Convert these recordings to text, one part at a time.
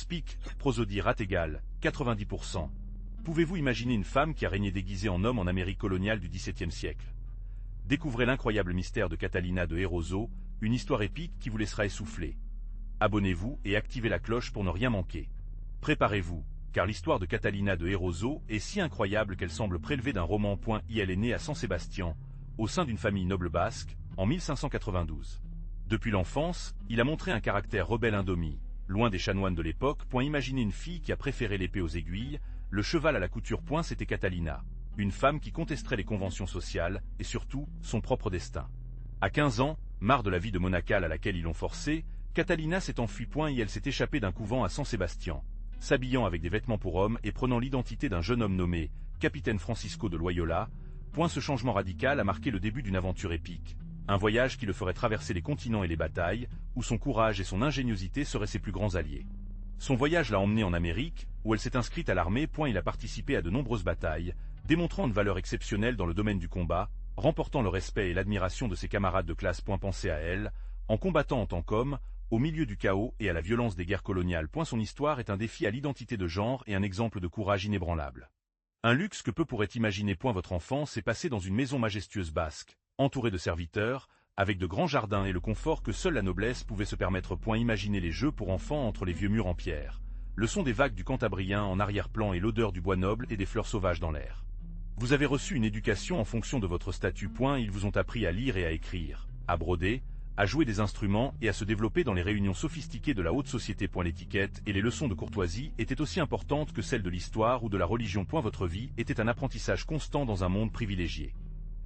Speak, prosodie rate égale 90%. Pouvez-vous imaginer une femme qui a régné déguisée en homme en Amérique coloniale du XVIIe siècle? Découvrez l'incroyable mystère de Catalina de Erauso, une histoire épique qui vous laissera essouffler. Abonnez-vous et activez la cloche pour ne rien manquer. Préparez-vous, car l'histoire de Catalina de Erauso est si incroyable qu'elle semble prélevée d'un roman. Elle est née à San Sebastián, au sein d'une famille noble basque, en 1592. Depuis l'enfance, il a montré un caractère rebelle indomi. Loin des chanoines de l'époque. Imaginez une fille qui a préféré l'épée aux aiguilles, le cheval à la couture. C'était Catalina, une femme qui contesterait les conventions sociales, et surtout, son propre destin. À 15 ans, marre de la vie de monacale à laquelle ils l'ont forcée, Catalina s'est enfuie. Et elle s'est échappée d'un couvent à San Sebastián, s'habillant avec des vêtements pour hommes et prenant l'identité d'un jeune homme nommé Capitaine Francisco de Loyola. Ce changement radical a marqué le début d'une aventure épique. Un voyage qui le ferait traverser les continents et les batailles, où son courage et son ingéniosité seraient ses plus grands alliés. Son voyage l'a emmenée en Amérique, où elle s'est inscrite à l'armée. Il a participé à de nombreuses batailles, démontrant une valeur exceptionnelle dans le domaine du combat, remportant le respect et l'admiration de ses camarades de classe. Pensez à elle, en combattant en tant qu'homme, au milieu du chaos et à la violence des guerres coloniales. Son histoire est un défi à l'identité de genre et un exemple de courage inébranlable. Un luxe que peu pourrait imaginer. Votre enfance est passée dans une maison majestueuse basque, entourée de serviteurs, avec de grands jardins et le confort que seule la noblesse pouvait se permettre. Imaginez les jeux pour enfants entre les vieux murs en pierre, le son des vagues du Cantabrien en arrière-plan et l'odeur du bois noble et des fleurs sauvages dans l'air. Vous avez reçu une éducation en fonction de votre statut. Ils vous ont appris à lire et à écrire, à broder, à jouer des instruments et à se développer dans les réunions sophistiquées de la haute société. L'étiquette et les leçons de courtoisie étaient aussi importantes que celles de l'histoire ou de la religion. Votre vie était un apprentissage constant dans un monde privilégié.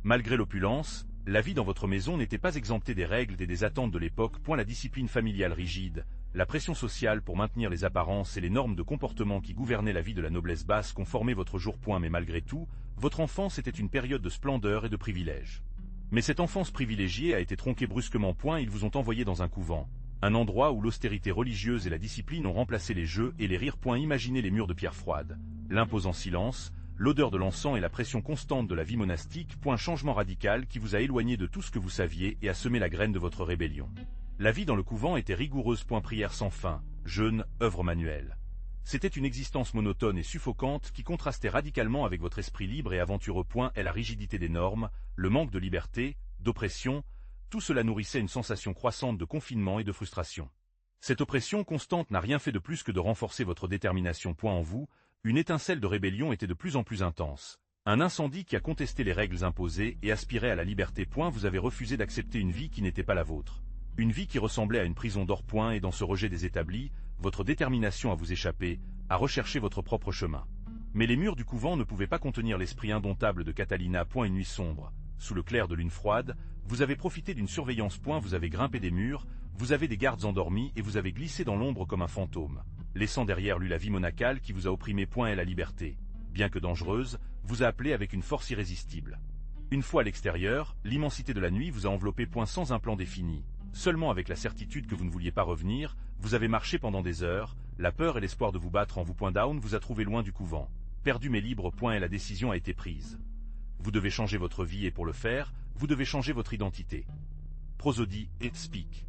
Malgré l'opulence, la vie dans votre maison n'était pas exemptée des règles et des attentes de l'époque. La discipline familiale rigide, la pression sociale pour maintenir les apparences et les normes de comportement qui gouvernaient la vie de la noblesse basque ont formé votre jour. Mais malgré tout, votre enfance était une période de splendeur et de privilèges. Mais cette enfance privilégiée a été tronquée brusquement. Ils vous ont envoyé dans un couvent, un endroit où l'austérité religieuse et la discipline ont remplacé les jeux et les rires. Imaginez les murs de pierre froide, l'imposant silence, l'odeur de l'encens et la pression constante de la vie monastique. Changement radical qui vous a éloigné de tout ce que vous saviez et a semé la graine de votre rébellion. La vie dans le couvent était rigoureuse. Prière sans fin, jeûne, œuvre manuelle. C'était une existence monotone et suffocante qui contrastait radicalement avec votre esprit libre et aventureux. Et la rigidité des normes, le manque de liberté, d'oppression, tout cela nourrissait une sensation croissante de confinement et de frustration. Cette oppression constante n'a rien fait de plus que de renforcer votre détermination. En vous, une étincelle de rébellion était de plus en plus intense. Un incendie qui a contesté les règles imposées et aspirait à la liberté. Vous avez refusé d'accepter une vie qui n'était pas la vôtre. Une vie qui ressemblait à une prison d'or. Et dans ce rejet des établis, votre détermination à vous échapper, à rechercher votre propre chemin. Mais les murs du couvent ne pouvaient pas contenir l'esprit indomptable de Catalina. Une nuit sombre, sous le clair de lune froide, vous avez profité d'une surveillance. Vous avez grimpé des murs, vous avez des gardes endormis et vous avez glissé dans l'ombre comme un fantôme, laissant derrière lui la vie monacale qui vous a opprimé. Et la liberté, bien que dangereuse, vous a appelé avec une force irrésistible. Une fois à l'extérieur, l'immensité de la nuit vous a enveloppé. Sans un plan défini, seulement avec la certitude que vous ne vouliez pas revenir, vous avez marché pendant des heures, la peur et l'espoir de vous battre en vous. Down vous a trouvé loin du couvent, perdu mais libre. Et la décision a été prise. Vous devez changer votre vie et pour le faire, vous devez changer votre identité. Prosodie et Speak.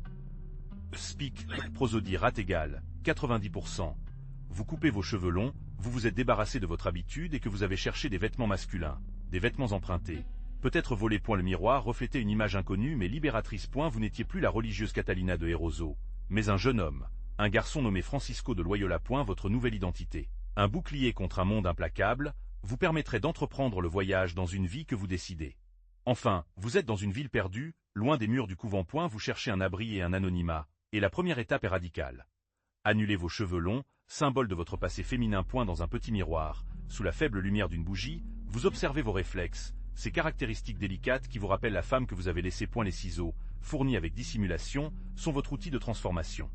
Speak, prosodie rate égale 90%. Vous coupez vos cheveux longs, vous vous êtes débarrassé de votre habitude et que vous avez cherché des vêtements masculins, des vêtements empruntés. Peut-être volé. Le miroir reflétait une image inconnue mais libératrice. Vous n'étiez plus la religieuse Catalina de Erauso, mais un jeune homme, un garçon nommé Francisco de Loyola. Votre nouvelle identité, un bouclier contre un monde implacable, vous permettrait d'entreprendre le voyage dans une vie que vous décidez. Enfin, vous êtes dans une ville perdue, loin des murs du couvent. Vous cherchez un abri et un anonymat, et la première étape est radicale. Annulez vos cheveux longs, symbole de votre passé féminin. Dans un petit miroir, sous la faible lumière d'une bougie, vous observez vos réflexes, ces caractéristiques délicates qui vous rappellent la femme que vous avez laissée. Les ciseaux, fournis avec dissimulation, sont votre outil de transformation.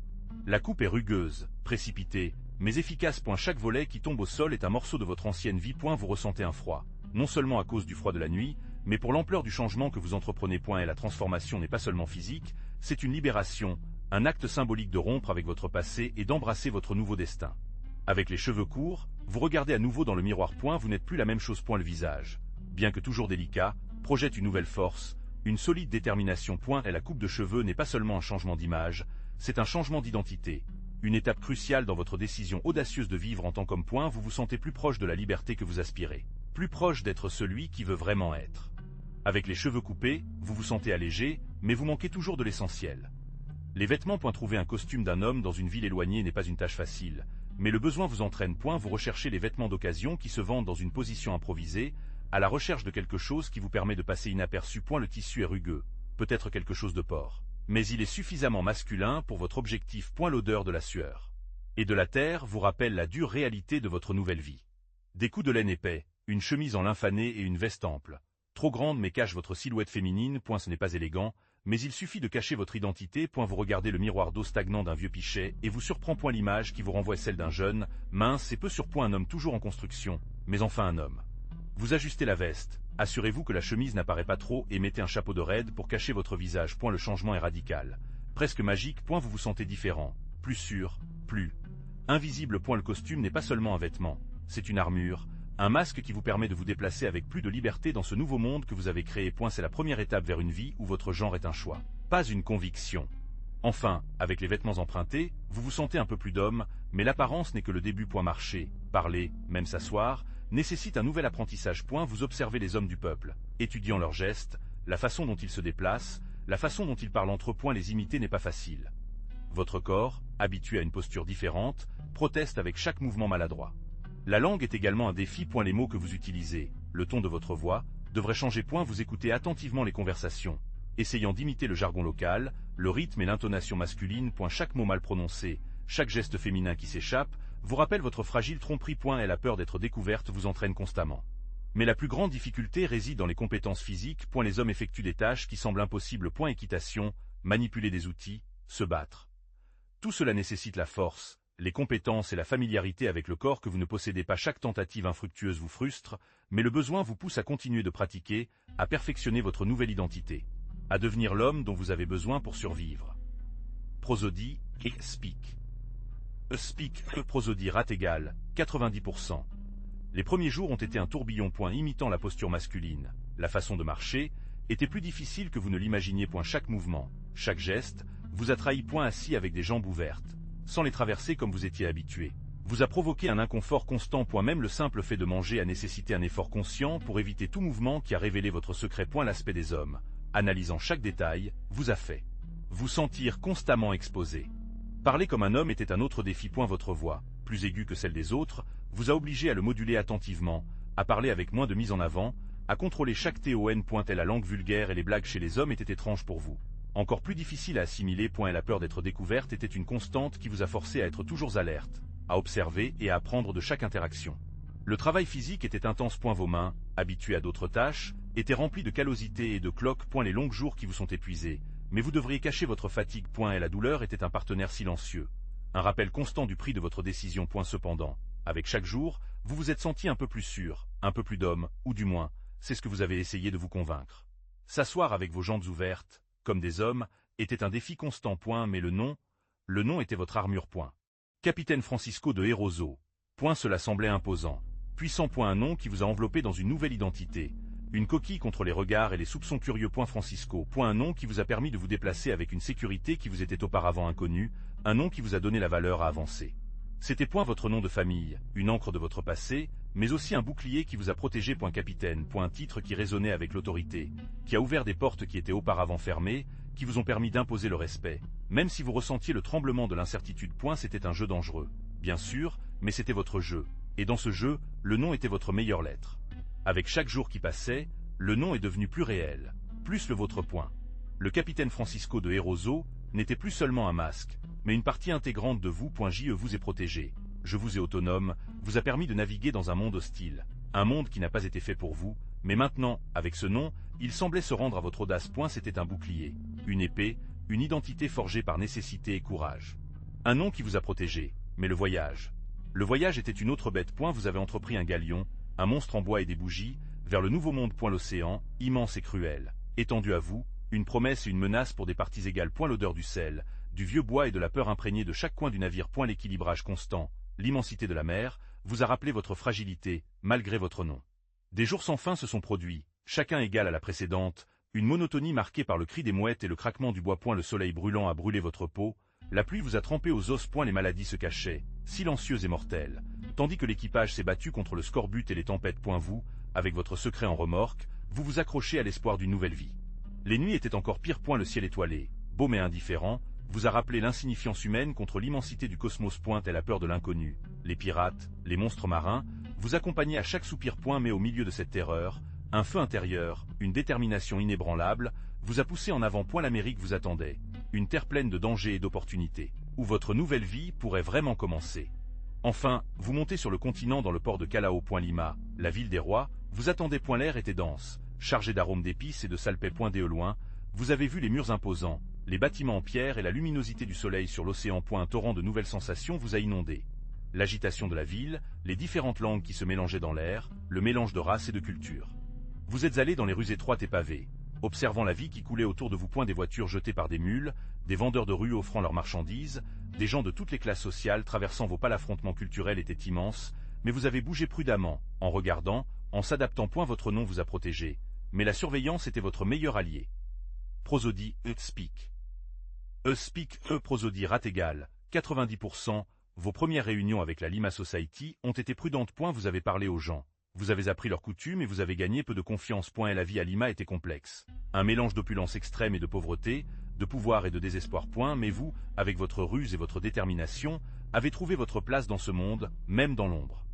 La coupe est rugueuse, précipitée, mais efficace. Chaque volet qui tombe au sol est un morceau de votre ancienne vie. Vous ressentez un froid, non seulement à cause du froid de la nuit, mais pour l'ampleur du changement que vous entreprenez. Et la transformation n'est pas seulement physique, c'est une libération, un acte symbolique de rompre avec votre passé et d'embrasser votre nouveau destin. Avec les cheveux courts, vous regardez à nouveau dans le miroir. Vous n'êtes plus la même chose. Le visage, bien que toujours délicat, projette une nouvelle force, une solide détermination. Et la coupe de cheveux n'est pas seulement un changement d'image, c'est un changement d'identité. une étape cruciale dans votre décision audacieuse de vivre en tant qu'homme. Vous vous sentez plus proche de la liberté que vous aspirez, plus proche d'être celui qui veut vraiment être. Avec les cheveux coupés, vous vous sentez allégé, mais vous manquez toujours de l'essentiel. Les vêtements. Trouver un costume d'un homme dans une ville éloignée n'est pas une tâche facile, mais le besoin vous entraîne. Vous recherchez les vêtements d'occasion qui se vendent dans une position improvisée, à la recherche de quelque chose qui vous permet de passer inaperçu. Le tissu est rugueux, peut-être quelque chose de porc, mais il est suffisamment masculin pour votre objectif. L'odeur de la sueur et de la terre vous rappelle la dure réalité de votre nouvelle vie. Des coups de laine épais, une chemise en lin fané et une veste ample, trop grande mais cache votre silhouette féminine. Ce n'est pas élégant, mais il suffit de cacher votre identité. Vous regardez le miroir d'eau stagnant d'un vieux pichet et vous surprend. L'image qui vous renvoie est celle d'un jeune, mince et peu sur. Un homme toujours en construction, mais enfin un homme. Vous ajustez la veste, assurez-vous que la chemise n'apparaît pas trop et mettez un chapeau de raide pour cacher votre visage. Le changement est radical, presque magique. Vous vous sentez différent, plus sûr, plus invisible. Le costume n'est pas seulement un vêtement, c'est une armure, un masque qui vous permet de vous déplacer avec plus de liberté dans ce nouveau monde que vous avez créé. C'est la première étape vers une vie où votre genre est un choix, pas une conviction. Enfin, avec les vêtements empruntés, vous vous sentez un peu plus d'homme, mais l'apparence n'est que le début. Marcher, parler, même s'asseoir, nécessite un nouvel apprentissage. Vous observez les hommes du peuple, étudiant leurs gestes, la façon dont ils se déplacent, la façon dont ils parlent entre eux. Les imiter n'est pas facile. Votre corps, habitué à une posture différente, proteste avec chaque mouvement maladroit. La langue est également un défi. Les mots que vous utilisez, le ton de votre voix, devraient changer. Vous écoutez attentivement les conversations, essayant d'imiter le jargon local, le rythme et l'intonation masculine. Chaque mot mal prononcé, chaque geste féminin qui s'échappe, vous rappelle votre fragile tromperie. Et la peur d'être découverte vous entraîne constamment. Mais la plus grande difficulté réside dans les compétences physiques. Les hommes effectuent des tâches qui semblent impossibles. Équitation, manipuler des outils, se battre. Tout cela nécessite la force, les compétences et la familiarité avec le corps que vous ne possédez pas. Chaque tentative infructueuse vous frustre, mais le besoin vous pousse à continuer de pratiquer, à perfectionner votre nouvelle identité, à devenir l'homme dont vous avez besoin pour survivre. Prosodie et speak. Speak, prosodie rate égale 90%. Les premiers jours ont été un tourbillon. Imitant la posture masculine, la façon de marcher, était plus difficile que vous ne l'imaginiez. Chaque mouvement, chaque geste, vous a trahi. Assis avec des jambes ouvertes, sans les traverser comme vous étiez habitué, vous a provoqué un inconfort constant. Même le simple fait de manger a nécessité un effort conscient pour éviter tout mouvement qui a révélé votre secret. L'aspect des hommes, analysant chaque détail, vous a fait vous sentir constamment exposé. Parler comme un homme était un autre défi. Votre voix, plus aiguë que celle des autres, vous a obligé à le moduler attentivement, à parler avec moins de mise en avant, à contrôler chaque ton. La langue vulgaire et les blagues chez les hommes étaient étranges pour vous. Encore plus difficile à assimiler. Et la peur d'être découverte était une constante qui vous a forcé à être toujours alerte, à observer et à apprendre de chaque interaction. Le travail physique était intense. Vos mains, habituées à d'autres tâches, étaient remplies de callosité et de cloques. Les longs jours qui vous sont épuisés, mais vous devriez cacher votre fatigue. Et la douleur était un partenaire silencieux, un rappel constant du prix de votre décision. Cependant, avec chaque jour, vous vous êtes senti un peu plus sûr, un peu plus d'homme, ou du moins, c'est ce que vous avez essayé de vous convaincre. S'asseoir avec vos jambes ouvertes, comme des hommes, était un défi constant. Mais le nom était votre armure. Capitaine Francisco de Hérozo. Cela semblait imposant, puissant. Un nom qui vous a enveloppé dans une nouvelle identité, une coquille contre les regards et les soupçons curieux. Francisco. Un nom qui vous a permis de vous déplacer avec une sécurité qui vous était auparavant inconnue, un nom qui vous a donné la valeur à avancer. C'était votre nom de famille, une encre de votre passé, mais aussi un bouclier qui vous a protégé. Capitaine. Un titre qui résonnait avec l'autorité, qui a ouvert des portes qui étaient auparavant fermées, qui vous ont permis d'imposer le respect, même si vous ressentiez le tremblement de l'incertitude. C'était un jeu dangereux, bien sûr, mais c'était votre jeu, et dans ce jeu, le nom était votre meilleure lettre. Avec chaque jour qui passait, le nom est devenu plus réel, plus le vôtre. Le capitaine Francisco de Hérozo n'était plus seulement un masque, mais une partie intégrante de vous. Je vous ai protégé, je vous ai autonome, vous a permis de naviguer dans un monde hostile, un monde qui n'a pas été fait pour vous, mais maintenant, avec ce nom, il semblait se rendre à votre audace. C'était un bouclier, une épée, une identité forgée par nécessité et courage. Un nom qui vous a protégé, mais le voyage. Le voyage était une autre bête. Vous avez entrepris un galion, un monstre en bois et des bougies, vers le nouveau monde. L'océan, immense et cruel, étendu à vous, une promesse et une menace pour des parties égales. L'odeur du sel, du vieux bois et de la peur imprégnée de chaque coin du navire. L'équilibrage constant, l'immensité de la mer, vous a rappelé votre fragilité, malgré votre nom. Des jours sans fin se sont produits, chacun égal à la précédente, une monotonie marquée par le cri des mouettes et le craquement du bois. Le soleil brûlant a brûlé votre peau, La pluie vous a trempé aux os. Les maladies se cachaient, silencieuses et mortelles, tandis que l'équipage s'est battu contre le scorbut et les tempêtes. Vous, avec votre secret en remorque, vous vous accrochez à l'espoir d'une nouvelle vie. Les nuits étaient encore pires. Le ciel étoilé, beau mais indifférent, vous a rappelé l'insignifiance humaine contre l'immensité du cosmos. Et la peur de l'inconnu, les pirates, les monstres marins, vous accompagnaient à chaque soupir. Mais au milieu de cette terreur, un feu intérieur, une détermination inébranlable, vous a poussé en avant. L'Amérique vous attendait, une terre pleine de dangers et d'opportunités, où votre nouvelle vie pourrait vraiment commencer. Enfin, vous montez sur le continent dans le port de Callao. Lima, la ville des rois, vous attendait. L'air était dense, chargé d'arômes d'épices et de salpais. Dès au loin, vous avez vu les murs imposants, les bâtiments en pierre et la luminosité du soleil sur l'océan. Un torrent de nouvelles sensations vous a inondé. L'agitation de la ville, les différentes langues qui se mélangeaient dans l'air, le mélange de races et de cultures. Vous êtes allé dans les rues étroites et pavées, observant la vie qui coulait autour de vous. Des voitures jetées par des mules, des vendeurs de rue offrant leurs marchandises, des gens de toutes les classes sociales traversant vos pas. L'affrontement culturel était immense, mais vous avez bougé prudemment, en regardant, en s'adaptant. Votre nom vous a protégé, mais la surveillance était votre meilleur allié. Prosodie, Speak. Speak, Prosodie rate égale 90%. Vos premières réunions avec la Lima Society ont été prudentes. Vous avez parlé aux gens, vous avez appris leurs coutumes et vous avez gagné peu de confiance. Et la vie à Lima était complexe. Un mélange d'opulence extrême et de pauvreté, de pouvoir et de désespoir. Mais vous, avec votre ruse et votre détermination, avez trouvé votre place dans ce monde, même dans l'ombre.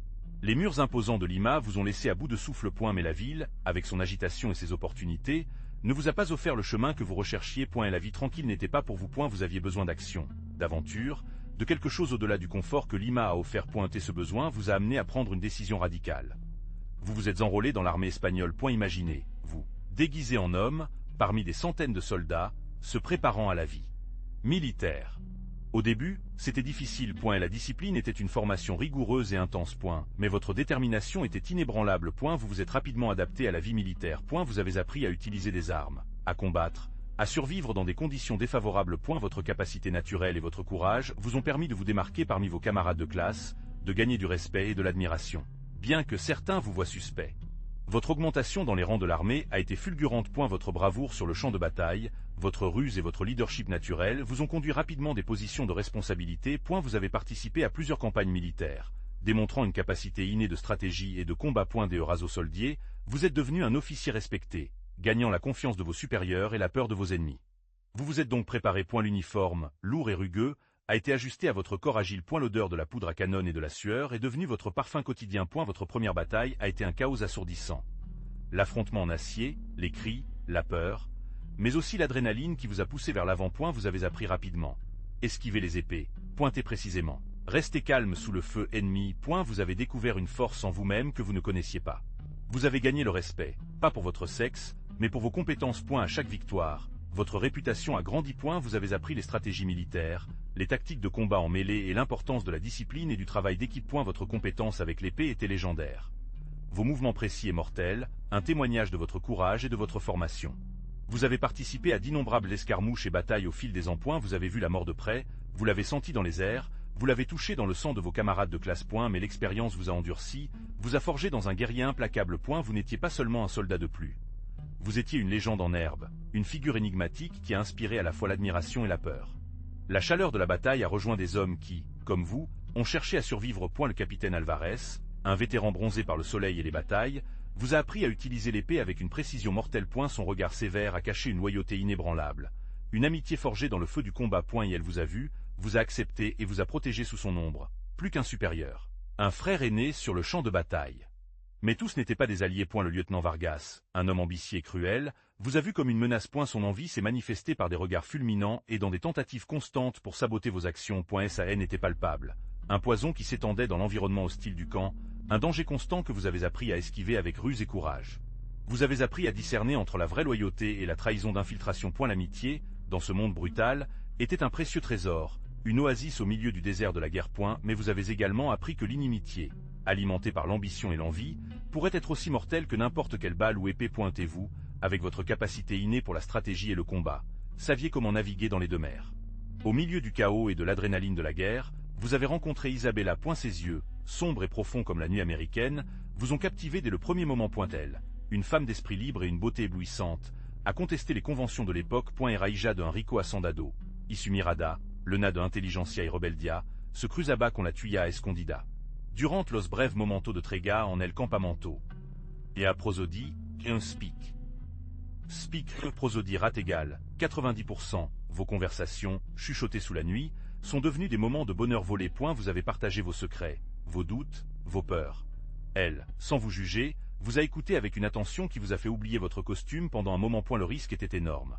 Les murs imposants de Lima vous ont laissé à bout de souffle. Mais la ville, avec son agitation et ses opportunités, ne vous a pas offert le chemin que vous recherchiez. Et la vie tranquille n'était pas pour vous. Vous aviez besoin d'action, d'aventure, de quelque chose au-delà du confort que Lima a offert. Et ce besoin vous a amené à prendre une décision radicale. Vous vous êtes enrôlé dans l'armée espagnole. Imaginez, vous, déguisé en homme, parmi des centaines de soldats, se préparant à la vie militaire. Au début, c'était difficile. Et la discipline était une formation rigoureuse et intense. Mais votre détermination était inébranlable. Vous vous êtes rapidement adapté à la vie militaire. Vous avez appris à utiliser des armes, à combattre, à survivre dans des conditions défavorables. Votre capacité naturelle et votre courage vous ont permis de vous démarquer parmi vos camarades de classe, de gagner du respect et de l'admiration, bien que certains vous voient suspect. Votre augmentation dans les rangs de l'armée a été fulgurante. Votre bravoure sur le champ de bataille, votre ruse et votre leadership naturel vous ont conduit rapidement des positions de responsabilité. Vous avez participé à plusieurs campagnes militaires, démontrant une capacité innée de stratégie et de combat. Des Horazo Soldier, vous êtes devenu un officier respecté, gagnant la confiance de vos supérieurs et la peur de vos ennemis. Vous vous êtes donc préparé. L'uniforme, lourd et rugueux, a été ajusté à votre corps agile. L'odeur de la poudre à canon et de la sueur est devenue votre parfum quotidien. Votre première bataille a été un chaos assourdissant. L'affrontement en acier, les cris, la peur, mais aussi l'adrénaline qui vous a poussé vers l'avant. Vous avez appris rapidement. Esquivez les épées, pointez précisément, restez calme sous le feu ennemi. Vous avez découvert une force en vous-même que vous ne connaissiez pas. Vous avez gagné le respect, pas pour votre sexe, mais pour vos compétences. À chaque victoire, votre réputation a grandi. Vous avez appris les stratégies militaires, les tactiques de combat en mêlée et l'importance de la discipline et du travail d'équipe. Votre compétence avec l'épée était légendaire. Vos mouvements précis et mortels, un témoignage de votre courage et de votre formation. Vous avez participé à d'innombrables escarmouches et batailles au fil des ans. Vous avez vu la mort de près, vous l'avez senti dans les airs, vous l'avez touché dans le sang de vos camarades de classe. Mais l'expérience vous a endurci, vous a forgé dans un guerrier implacable. Vous n'étiez pas seulement un soldat de plus. Vous étiez une légende en herbe, une figure énigmatique qui a inspiré à la fois l'admiration et la peur. La chaleur de la bataille a rejoint des hommes qui, comme vous, ont cherché à survivre. Le capitaine Alvarez, un vétéran bronzé par le soleil et les batailles, vous a appris à utiliser l'épée avec une précision mortelle. Son regard sévère a caché une loyauté inébranlable, une amitié forgée dans le feu du combat. Et elle vous a vu, vous a accepté et vous a protégé sous son ombre, plus qu'un supérieur, un frère aîné sur le champ de bataille. Mais tous n'étaient pas des alliés. Le lieutenant Vargas, un homme ambitieux et cruel, vous a vu comme une menace. Son envie s'est manifestée par des regards fulminants et dans des tentatives constantes pour saboter vos actions. Sa haine était palpable, un poison qui s'étendait dans l'environnement hostile du camp, un danger constant que vous avez appris à esquiver avec ruse et courage. Vous avez appris à discerner entre la vraie loyauté et la trahison d'infiltration. L'amitié, dans ce monde brutal, était un précieux trésor, une oasis au milieu du désert de la guerre. Mais vous avez également appris que l'inimitié, alimentée par l'ambition et l'envie, pourrait être aussi mortelle que n'importe quelle balle ou épée. Vous, avec votre capacité innée pour la stratégie et le combat, saviez comment naviguer dans les deux mers. Au milieu du chaos et de l'adrénaline de la guerre, vous avez rencontré Isabella. Ses yeux, sombres et profonds comme la nuit américaine, vous ont captivé dès le premier moment. Elle, une femme d'esprit libre et une beauté éblouissante, a contesté les conventions de l'époque. Raija de Enrico Assandado, Issumi Rada, le na de intelligentsia et rebeldia, se cruzaba con la tuya escondida. Durant los breves momento de trega en el campamento. Et à prosodie, un speak. Speak, prosodie rate égale, 90%, vos conversations, chuchotées sous la nuit, sont devenues des moments de bonheur volés. Vous avez partagé vos secrets, vos doutes, vos peurs. Elle, sans vous juger, vous a écouté avec une attention qui vous a fait oublier votre costume pendant un moment. Le risque était énorme.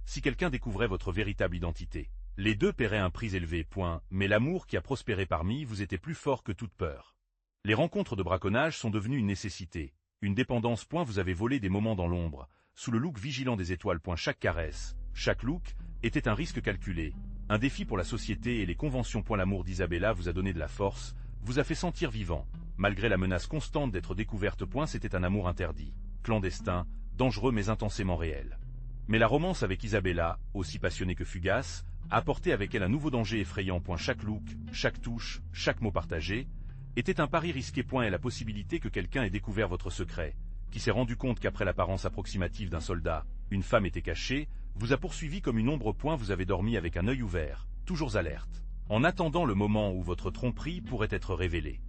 Si quelqu'un découvrait votre véritable identité, les deux paieraient un prix élevé. Mais l'amour qui a prospéré parmi vous était plus fort que toute peur. Les rencontres de braconnage sont devenues une nécessité, une dépendance. Vous avez volé des moments dans l'ombre, sous le look vigilant des étoiles. Chaque caresse, chaque look, était un risque calculé, un défi pour la société et les conventions. L'amour d'Isabella vous a donné de la force, vous a fait sentir vivant, malgré la menace constante d'être découverte. C'était un amour interdit, clandestin, dangereux mais intensément réel. Mais la romance avec Isabella, aussi passionnée que fugace, a apporté avec elle un nouveau danger effrayant. Chaque look, chaque touche, chaque mot partagé, était un pari risqué. Et la possibilité que quelqu'un ait découvert votre secret, qui s'est rendu compte qu'après l'apparence approximative d'un soldat, une femme était cachée, vous a poursuivi comme une ombre. Vous avez dormi avec un œil ouvert, toujours alerte, en attendant le moment où votre tromperie pourrait être révélée.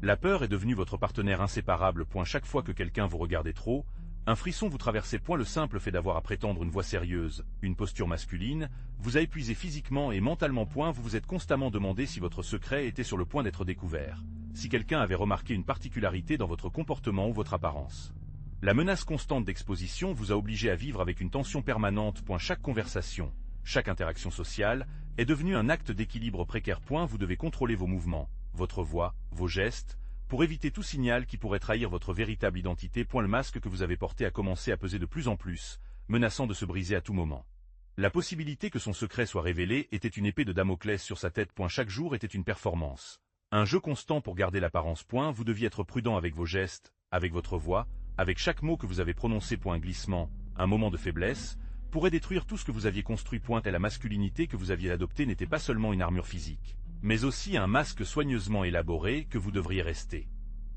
La peur est devenue votre partenaire inséparable. Chaque fois que quelqu'un vous regardait trop, un frisson vous traversait. Le simple fait d'avoir à prétendre une voix sérieuse, une posture masculine, vous a épuisé physiquement et mentalement. Vous vous êtes constamment demandé si votre secret était sur le point d'être découvert, si quelqu'un avait remarqué une particularité dans votre comportement ou votre apparence. La menace constante d'exposition vous a obligé à vivre avec une tension permanente. Chaque conversation, chaque interaction sociale, est devenue un acte d'équilibre précaire. Vous devez contrôler vos mouvements, votre voix, vos gestes, pour éviter tout signal qui pourrait trahir votre véritable identité. Le masque que vous avez porté a commencé à peser de plus en plus, menaçant de se briser à tout moment. La possibilité que son secret soit révélé était une épée de Damoclès sur sa tête. Chaque jour était une performance, un jeu constant pour garder l'apparence. Vous deviez être prudent avec vos gestes, avec votre voix, avec chaque mot que vous avez prononcé. Un glissement, un moment de faiblesse, pourrait détruire tout ce que vous aviez construit. Et la masculinité que vous aviez adoptée n'était pas seulement une armure physique, mais aussi un masque soigneusement élaboré que vous devriez rester.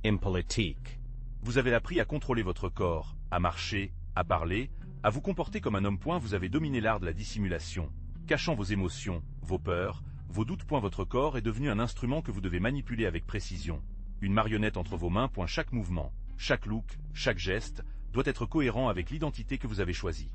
Impolitique. Vous avez appris à contrôler votre corps, à marcher, à parler, à vous comporter comme un homme. Vous avez dominé l'art de la dissimulation, cachant vos émotions, vos peurs, vos doutes. Votre corps est devenu un instrument que vous devez manipuler avec précision, une marionnette entre vos mains. Chaque mouvement, chaque look, chaque geste, doit être cohérent avec l'identité que vous avez choisie.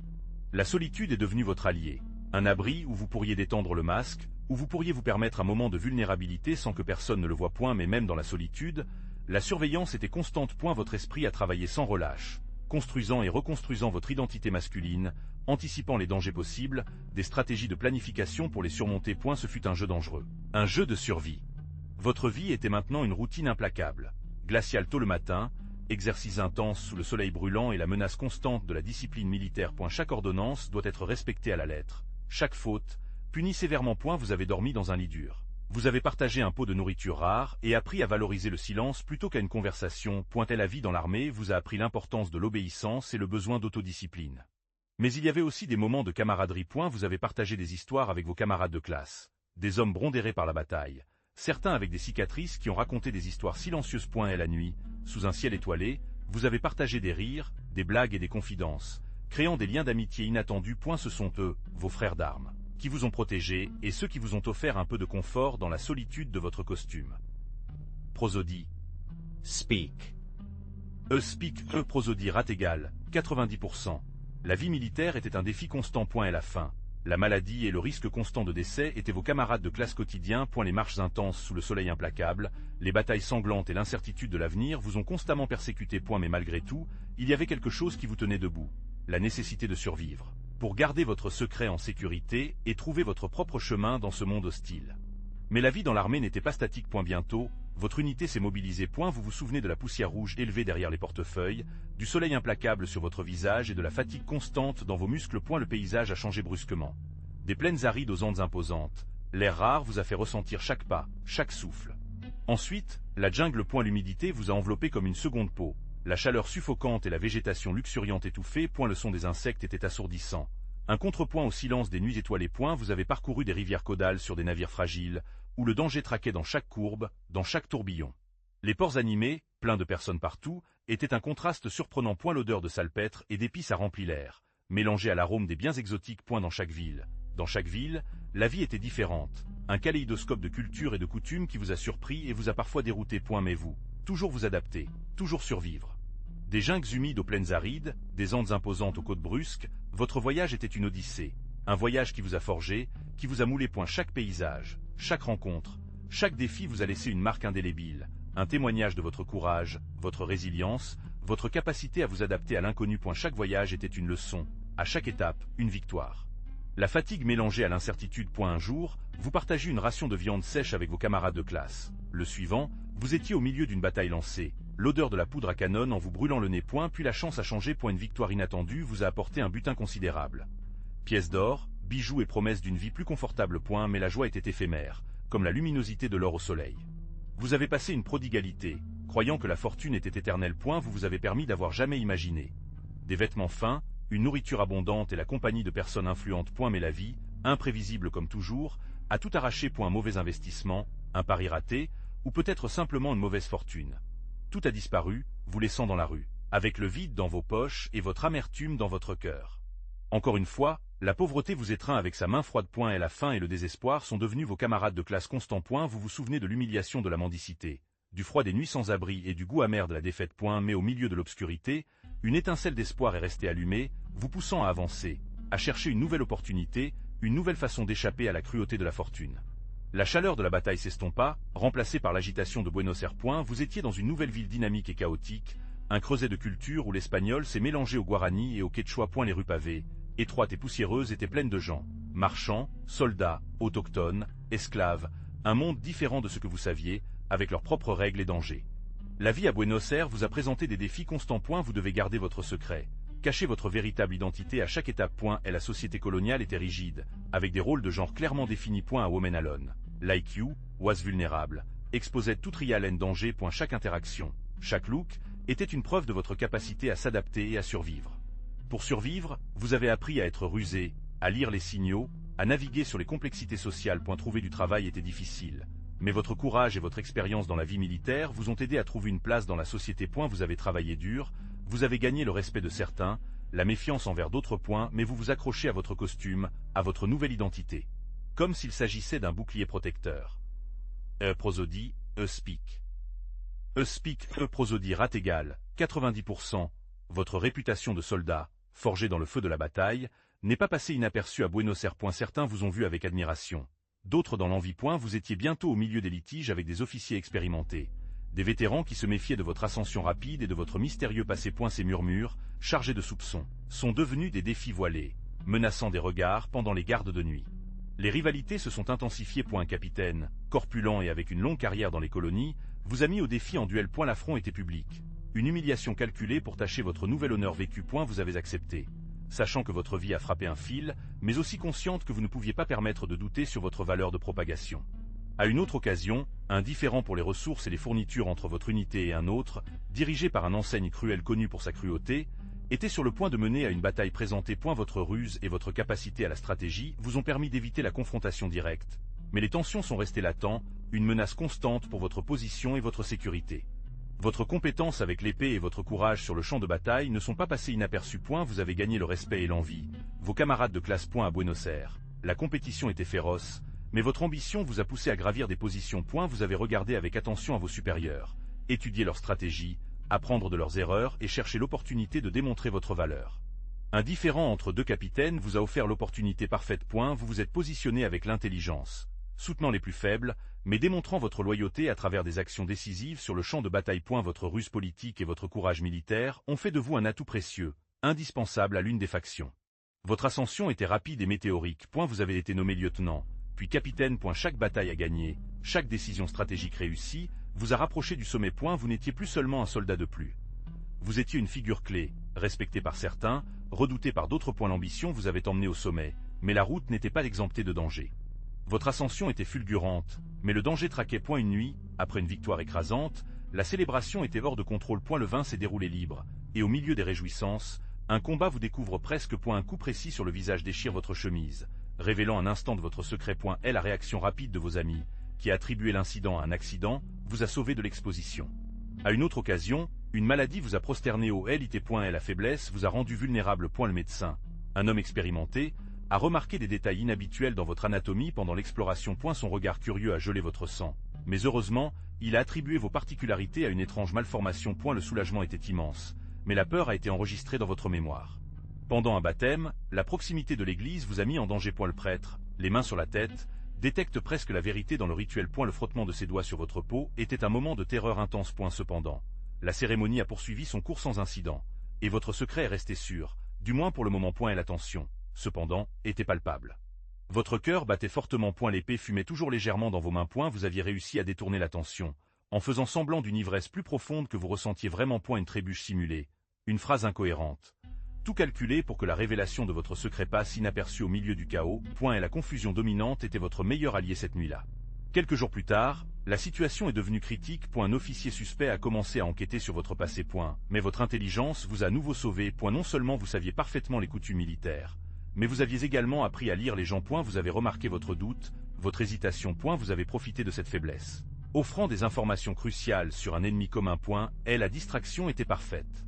La solitude est devenue votre allié, un abri où vous pourriez détendre le masque, où vous pourriez vous permettre un moment de vulnérabilité sans que personne ne le voie. Mais même dans la solitude, la surveillance était constante. Votre esprit a travaillé sans relâche, construisant et reconstruisant votre identité masculine, anticipant les dangers possibles, des stratégies de planification pour les surmonter. Ce fut un jeu dangereux, un jeu de survie. Votre vie était maintenant une routine implacable, glaciale tôt le matin, exercice intense sous le soleil brûlant et la menace constante de la discipline militaire. Chaque ordonnance doit être respectée à la lettre, chaque faute, punie sévèrement. Vous avez dormi dans un lit dur. Vous avez partagé un pot de nourriture rare et appris à valoriser le silence plutôt qu'à une conversation. La vie dans l'armée vous a appris l'importance de l'obéissance et le besoin d'autodiscipline. Mais il y avait aussi des moments de camaraderie. Vous avez partagé des histoires avec vos camarades de classe, des hommes brondérés par la bataille, certains avec des cicatrices qui ont raconté des histoires silencieuses. Et la nuit, sous un ciel étoilé, vous avez partagé des rires, des blagues et des confidences, créant des liens d'amitié inattendus. Ce sont eux, vos frères d'armes, qui vous ont protégé et ceux qui vous ont offert un peu de confort dans la solitude de votre costume. Prosodie. Speak. Speak, prosodie rate égale, 90%. La vie militaire était un défi constant. Et la faim, la maladie et le risque constant de décès étaient vos camarades de classe quotidien. Les marches intenses sous le soleil implacable, les batailles sanglantes et l'incertitude de l'avenir vous ont constamment persécuté. Mais malgré tout, il y avait quelque chose qui vous tenait debout, la nécessité de survivre, pour garder votre secret en sécurité et trouver votre propre chemin dans ce monde hostile. Mais la vie dans l'armée n'était pas statique. Bientôt, votre unité s'est mobilisée. Vous vous souvenez de la poussière rouge élevée derrière les portefeuilles, du soleil implacable sur votre visage et de la fatigue constante dans vos muscles. Le paysage a changé brusquement. Des plaines arides aux Andes imposantes, l'air rare vous a fait ressentir chaque pas, chaque souffle. Ensuite, la jungle. L'humidité vous a enveloppé comme une seconde peau, la chaleur suffocante et la végétation luxuriante étouffée. Le son des insectes était assourdissant. Un contrepoint au silence des nuits étoilées. Vous avez parcouru des rivières caudales sur des navires fragiles, où le danger traquait dans chaque courbe, dans chaque tourbillon. Les ports animés, pleins de personnes partout, étaient un contraste surprenant. L'odeur de salpêtre et d'épices a rempli l'air, mélangée à l'arôme des biens exotiques. Dans chaque ville, Dans chaque ville, la vie était différente. Un kaléidoscope de cultures et de coutumes qui vous a surpris et vous a parfois dérouté. Mais vous, toujours vous adapter, toujours survivre. Des jungle humides aux plaines arides, des Andes imposantes aux côtes brusques, votre voyage était une odyssée. Un voyage qui vous a forgé, qui vous a moulé. Chaque paysage, chaque rencontre, chaque défi vous a laissé une marque indélébile, un témoignage de votre courage, votre résilience, votre capacité à vous adapter à l'inconnu. Chaque voyage était une leçon, à chaque étape, une victoire. La fatigue mélangée à l'incertitude. Un jour, vous partagez une ration de viande sèche avec vos camarades de classe. Le suivant, vous étiez au milieu d'une bataille lancée, l'odeur de la poudre à canon en vous brûlant le nez. Puis la chance a changé. Une victoire inattendue vous a apporté un butin considérable. Pièces d'or, bijoux et promesses d'une vie plus confortable. Mais la joie était éphémère, comme la luminosité de l'or au soleil. Vous avez passé une prodigalité, croyant que la fortune était éternelle. Vous vous avez permis d'avoir jamais imaginé. Des vêtements fins, une nourriture abondante et la compagnie de personnes influentes. Mais la vie, imprévisible comme toujours, a tout arraché. Un mauvais investissement, un pari raté, ou peut-être simplement une mauvaise fortune. Tout a disparu, vous laissant dans la rue, avec le vide dans vos poches et votre amertume dans votre cœur. Encore une fois, la pauvreté vous étreint avec sa main froide. Et la faim et le désespoir sont devenus vos camarades de classe constants. Vous vous souvenez de l'humiliation de la mendicité, du froid des nuits sans abri et du goût amer de la défaite. Mais au milieu de l'obscurité, une étincelle d'espoir est restée allumée, vous poussant à avancer, à chercher une nouvelle opportunité, une nouvelle façon d'échapper à la cruauté de la fortune. La chaleur de la bataille s'estompa, remplacée par l'agitation de Buenos Aires. Vous étiez dans une nouvelle ville dynamique et chaotique, un creuset de culture où l'espagnol s'est mélangé au guarani et au quechua. Les rues pavées, étroites et poussiéreuses, étaient pleines de gens, marchands, soldats, autochtones, esclaves, un monde différent de ce que vous saviez, avec leurs propres règles et dangers. La vie à Buenos Aires vous a présenté des défis constants. Vous devez garder votre secret, cacher votre véritable identité à chaque étape. Et la société coloniale était rigide, avec des rôles de genre clairement définis. À Women Alone, Like You, Was Vulnérable, exposait toute real and danger. Chaque interaction, chaque look, était une preuve de votre capacité à s'adapter et à survivre. Pour survivre, vous avez appris à être rusé, à lire les signaux, à naviguer sur les complexités sociales. Trouver du travail était difficile. Mais votre courage et votre expérience dans la vie militaire vous ont aidé à trouver une place dans la société. Vous avez travaillé dur, vous avez gagné le respect de certains, la méfiance envers d'autres. Mais vous vous accrochez à votre costume, à votre nouvelle identité. Comme s'il s'agissait d'un bouclier protecteur. Prosodie, speak. Speak, prosodie rate égale, 90%. Votre réputation de soldat, forgée dans le feu de la bataille, n'est pas passée inaperçue à Buenos Aires. Certains vous ont vu avec admiration. D'autres dans l'envie. Vous étiez bientôt au milieu des litiges avec des officiers expérimentés. Des vétérans qui se méfiaient de votre ascension rapide et de votre mystérieux passé. Ces murmures, chargés de soupçons, sont devenus des défis voilés, menaçant des regards pendant les gardes de nuit. Les rivalités se sont intensifiées. Un capitaine, corpulent et avec une longue carrière dans les colonies, vous a mis au défi en duel. L'affront était public. Une humiliation calculée pour tâcher votre nouvel honneur vécu. Vous avez accepté, sachant que votre vie a frappé un fil, mais aussi consciente que vous ne pouviez pas permettre de douter sur votre valeur de propagation. À une autre occasion, un différend pour les ressources et les fournitures entre votre unité et un autre, dirigé par un enseigne cruel connu pour sa cruauté, était sur le point de mener à une bataille présentée. Votre ruse et votre capacité à la stratégie vous ont permis d'éviter la confrontation directe, mais les tensions sont restées latentes, une menace constante pour votre position et votre sécurité. Votre compétence avec l'épée et votre courage sur le champ de bataille ne sont pas passés inaperçus. Vous avez gagné le respect et l'envie. Vos camarades de classe. À Buenos Aires, la compétition était féroce, mais votre ambition vous a poussé à gravir des positions. Vous avez regardé avec attention à vos supérieurs, étudié leur stratégie, apprendre de leurs erreurs et chercher l'opportunité de démontrer votre valeur. Un différend entre deux capitaines vous a offert l'opportunité parfaite. Vous vous êtes positionné avec l'intelligence, soutenant les plus faibles, mais démontrant votre loyauté à travers des actions décisives sur le champ de bataille. Votre ruse politique et votre courage militaire ont fait de vous un atout précieux, indispensable à l'une des factions. Votre ascension était rapide et météorique. Vous avez été nommé lieutenant, puis capitaine. Chaque bataille à gagner, chaque décision stratégique réussie, vous a rapproché du sommet. Vous n'étiez plus seulement un soldat de plus. Vous étiez une figure clé, respectée par certains, redoutée par d'autres. L'ambition vous avait emmené au sommet, mais la route n'était pas exemptée de danger. Votre ascension était fulgurante, mais le danger traquait. Une nuit, après une victoire écrasante, la célébration était hors de contrôle. Le vin s'est déroulé libre, et au milieu des réjouissances, un combat vous découvre presque. Un coup précis sur le visage déchire votre chemise, révélant un instant de votre secret. Et la réaction rapide de vos amis, qui a attribué l'incident à un accident, vous a sauvé de l'exposition. À une autre occasion, une maladie vous a prosterné au lit. Et la faiblesse vous a rendu vulnérable. Le médecin, un homme expérimenté, a remarqué des détails inhabituels dans votre anatomie pendant l'exploration. Son regard curieux a gelé votre sang. Mais heureusement, il a attribué vos particularités à une étrange malformation. Le soulagement était immense, mais la peur a été enregistrée dans votre mémoire. Pendant un baptême, la proximité de l'église vous a mis en danger. Le prêtre, les mains sur la tête, détecte presque la vérité dans le rituel. Le frottement de ses doigts sur votre peau était un moment de terreur intense. Cependant, la cérémonie a poursuivi son cours sans incident, et votre secret est resté sûr, du moins pour le moment. Et la tension, cependant, était palpable. Votre cœur battait fortement. L'épée fumait toujours légèrement dans vos mains. Vous aviez réussi à détourner l'attention, en faisant semblant d'une ivresse plus profonde que vous ressentiez vraiment. Une trébuche simulée, une phrase incohérente. Tout calculé pour que la révélation de votre secret passe inaperçue au milieu du chaos. Et la confusion dominante était votre meilleur allié cette nuit-là. Quelques jours plus tard, la situation est devenue critique. Un officier suspect a commencé à enquêter sur votre passé. Mais votre intelligence vous a à nouveau sauvé. Non seulement vous saviez parfaitement les coutumes militaires, mais vous aviez également appris à lire les gens. Vous avez remarqué votre doute, votre hésitation. Vous avez profité de cette faiblesse, offrant des informations cruciales sur un ennemi commun. Et la distraction était parfaite.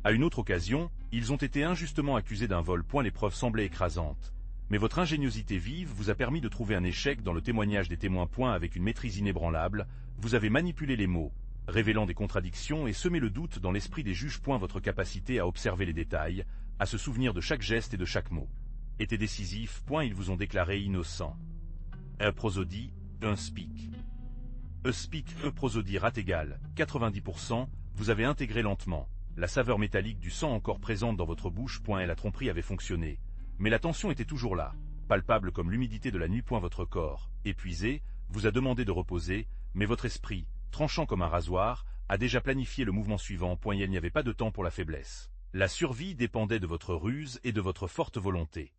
À une autre occasion, ils ont été injustement accusés d'un vol. Les preuves semblaient écrasantes, mais votre ingéniosité vive vous a permis de trouver un échec dans le témoignage des témoins. Avec une maîtrise inébranlable, vous avez manipulé les mots, révélant des contradictions et semé le doute dans l'esprit des juges. Votre capacité à observer les détails, à se souvenir de chaque geste et de chaque mot, était décisif. Ils vous ont déclaré innocent. Prosodie, un speak. Speak, prosodie rate égale 90%, vous avez intégré lentement la saveur métallique du sang encore présente dans votre bouche. Et la tromperie avait fonctionné, mais la tension était toujours là, palpable comme l'humidité de la nuit. Votre corps, épuisé, vous a demandé de reposer, mais votre esprit, tranchant comme un rasoir, a déjà planifié le mouvement suivant. Il n'y avait pas de temps pour la faiblesse. La survie dépendait de votre ruse et de votre forte volonté.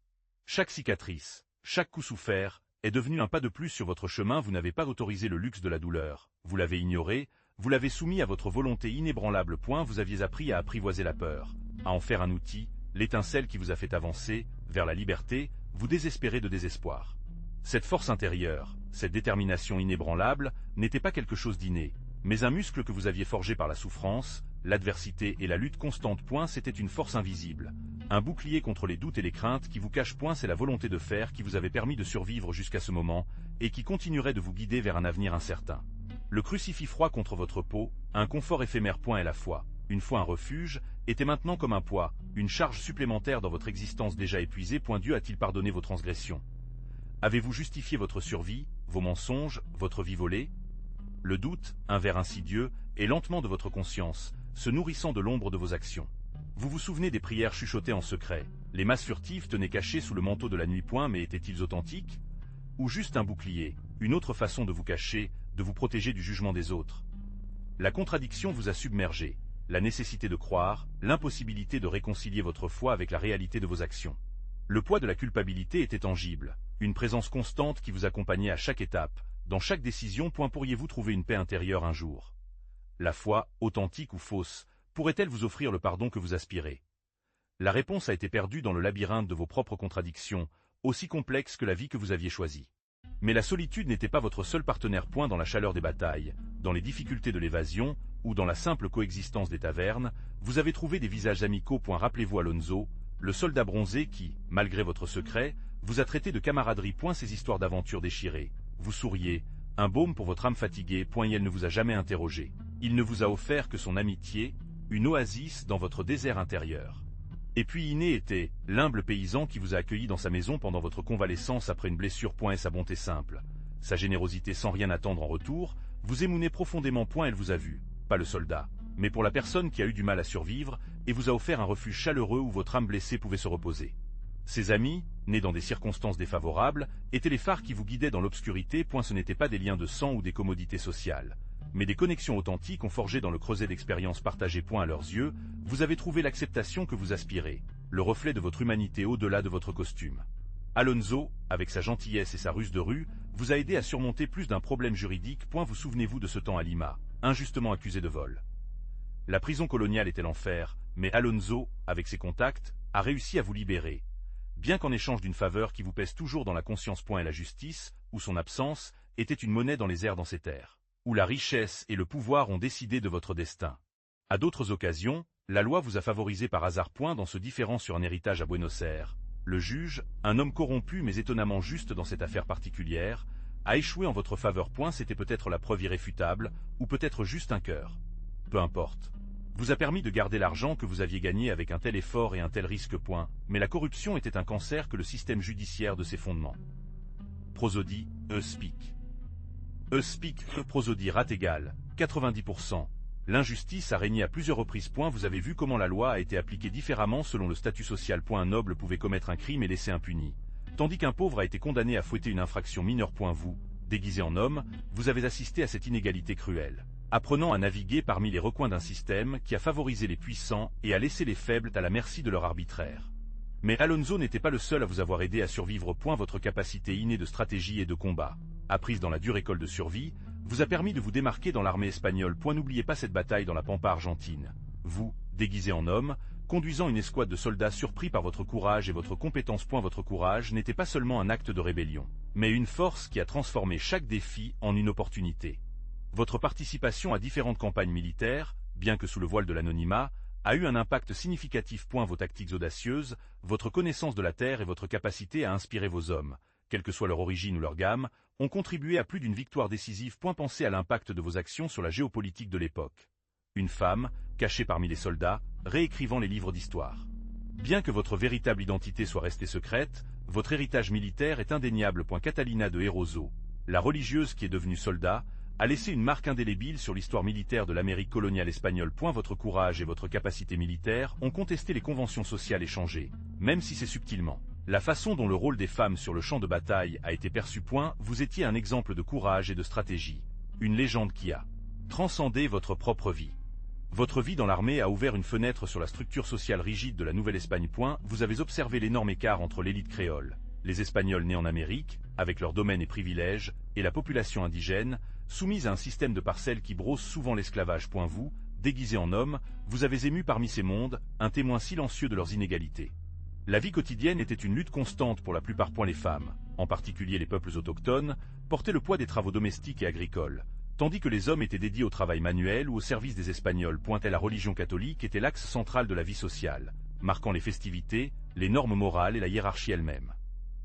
Chaque cicatrice, chaque coup souffert, est devenu un pas de plus sur votre chemin. Vous n'avez pas autorisé le luxe de la douleur, vous l'avez ignoré, vous l'avez soumis à votre volonté inébranlable. Vous aviez appris à apprivoiser la peur, à en faire un outil, l'étincelle qui vous a fait avancer vers la liberté. Vous désespérez de désespoir. Cette force intérieure, cette détermination inébranlable, n'était pas quelque chose d'inné, mais un muscle que vous aviez forgé par la souffrance, l'adversité et la lutte constante. C'était une force invisible, un bouclier contre les doutes et les craintes qui vous cache. C'est la volonté de faire qui vous avait permis de survivre jusqu'à ce moment, et qui continuerait de vous guider vers un avenir incertain. Le crucifix froid contre votre peau, un confort éphémère. Et la foi, une fois un refuge, était maintenant comme un poids, une charge supplémentaire dans votre existence déjà épuisée. Dieu a-t-il pardonné vos transgressions? Avez-vous justifié votre survie, vos mensonges, votre vie volée? Le doute, un ver insidieux, est lentement de votre conscience, se nourrissant de l'ombre de vos actions. Vous vous souvenez des prières chuchotées en secret, les masses furtives tenaient cachées sous le manteau de la nuit. Mais étaient-ils authentiques? Ou juste un bouclier, une autre façon de vous cacher, de vous protéger du jugement des autres? La contradiction vous a submergé, la nécessité de croire, l'impossibilité de réconcilier votre foi avec la réalité de vos actions. Le poids de la culpabilité était tangible, une présence constante qui vous accompagnait à chaque étape, dans chaque décision. Pourriez-vous trouver une paix intérieure un jour? La foi, authentique ou fausse, pourrait-elle vous offrir le pardon que vous aspirez? La réponse a été perdue dans le labyrinthe de vos propres contradictions, aussi complexes que la vie que vous aviez choisie. Mais la solitude n'était pas votre seul partenaire. Dans la chaleur des batailles, dans les difficultés de l'évasion, ou dans la simple coexistence des tavernes, vous avez trouvé des visages amicaux. Rappelez-vous Alonso, le soldat bronzé qui, malgré votre secret, vous a traité de camaraderie. Ces histoires d'aventures déchirées, vous souriez, un baume pour votre âme fatiguée. Et elle ne vous a jamais interrogé. Il ne vous a offert que son amitié, une oasis dans votre désert intérieur. Et puis Iné était l'humble paysan qui vous a accueilli dans sa maison pendant votre convalescence après une blessure. Et sa bonté simple, sa générosité sans rien attendre en retour, vous émounez profondément. Elle vous a vu, pas le soldat, mais pour la personne qui a eu du mal à survivre, et vous a offert un refuge chaleureux où votre âme blessée pouvait se reposer. Ses amis, nés dans des circonstances défavorables, étaient les phares qui vous guidaient dans l'obscurité. Ce n'étaient pas des liens de sang ou des commodités sociales, mais des connexions authentiques forgées dans le creuset d'expériences partagées. À leurs yeux, vous avez trouvé l'acceptation que vous aspirez, le reflet de votre humanité au-delà de votre costume. Alonso, avec sa gentillesse et sa ruse de rue, vous a aidé à surmonter plus d'un problème juridique. Vous souvenez-vous de ce temps à Lima, injustement accusé de vol? La prison coloniale était l'enfer, mais Alonso, avec ses contacts, a réussi à vous libérer. Bien qu'en échange d'une faveur qui vous pèse toujours dans la conscience. Et la justice, ou son absence, était une monnaie dans les airs dans ces terres, où la richesse et le pouvoir ont décidé de votre destin. À d'autres occasions, la loi vous a favorisé par hasard. Dans ce différend sur un héritage à Buenos Aires, Le juge, un homme corrompu mais étonnamment juste dans cette affaire particulière, a échoué en votre faveur. C'était peut-être la preuve irréfutable, ou peut-être juste un cœur. Peu importe. Vous a permis de garder l'argent que vous aviez gagné avec un tel effort et un tel risque. Mais la corruption était un cancer que le système judiciaire de ses fondements. Prosodie, speak. Speak, prosodie rate égale 90%. L'injustice a régné à plusieurs reprises. Vous avez vu comment la loi a été appliquée différemment selon le statut social. Un noble pouvait commettre un crime et laisser impuni, tandis qu'un pauvre a été condamné à fouetter une infraction mineure. Vous, déguisé en homme, vous avez assisté à cette inégalité cruelle, apprenant à naviguer parmi les recoins d'un système qui a favorisé les puissants et a laissé les faibles à la merci de leur arbitraire. Mais Alonso n'était pas le seul à vous avoir aidé à survivre. Votre capacité innée de stratégie et de combat, apprise dans la dure école de survie, vous a permis de vous démarquer dans l'armée espagnole. N'oubliez pas cette bataille dans la pampa argentine. Vous, déguisé en homme, conduisant une escouade de soldats surpris par votre courage et votre compétence. Votre courage n'était pas seulement un acte de rébellion, mais une force qui a transformé chaque défi en une opportunité. Votre participation à différentes campagnes militaires, bien que sous le voile de l'anonymat, a eu un impact significatif. Vos tactiques audacieuses, votre connaissance de la terre et votre capacité à inspirer vos hommes, quelle que soit leur origine ou leur gamme, ont contribué à plus d'une victoire décisive. Pensez à l'impact de vos actions sur la géopolitique de l'époque. Une femme, cachée parmi les soldats, réécrivant les livres d'histoire. Bien que votre véritable identité soit restée secrète, votre héritage militaire est indéniable. Catalina de Erauso, la religieuse qui est devenue soldat, a laissé une marque indélébile sur l'histoire militaire de l'Amérique coloniale espagnole. Votre courage et votre capacité militaire ont contesté les conventions sociales et changé, même si c'est subtilement, la façon dont le rôle des femmes sur le champ de bataille a été perçu. Vous étiez un exemple de courage et de stratégie, une légende qui a transcendé votre propre vie. Votre vie dans l'armée a ouvert une fenêtre sur la structure sociale rigide de la Nouvelle-Espagne. Vous avez observé l'énorme écart entre l'élite créole, les Espagnols nés en Amérique, avec leurs domaines et privilèges, et la population indigène, soumise à un système de parcelles qui brosse souvent l'esclavage. Vous, déguisé en homme, vous avez ému parmi ces mondes, un témoin silencieux de leurs inégalités. La vie quotidienne était une lutte constante pour la plupart. Les femmes, en particulier les peuples autochtones, portaient le poids des travaux domestiques et agricoles, tandis que les hommes étaient dédiés au travail manuel ou au service des Espagnols. La religion catholique était l'axe central de la vie sociale, marquant les festivités, les normes morales et la hiérarchie elle-même.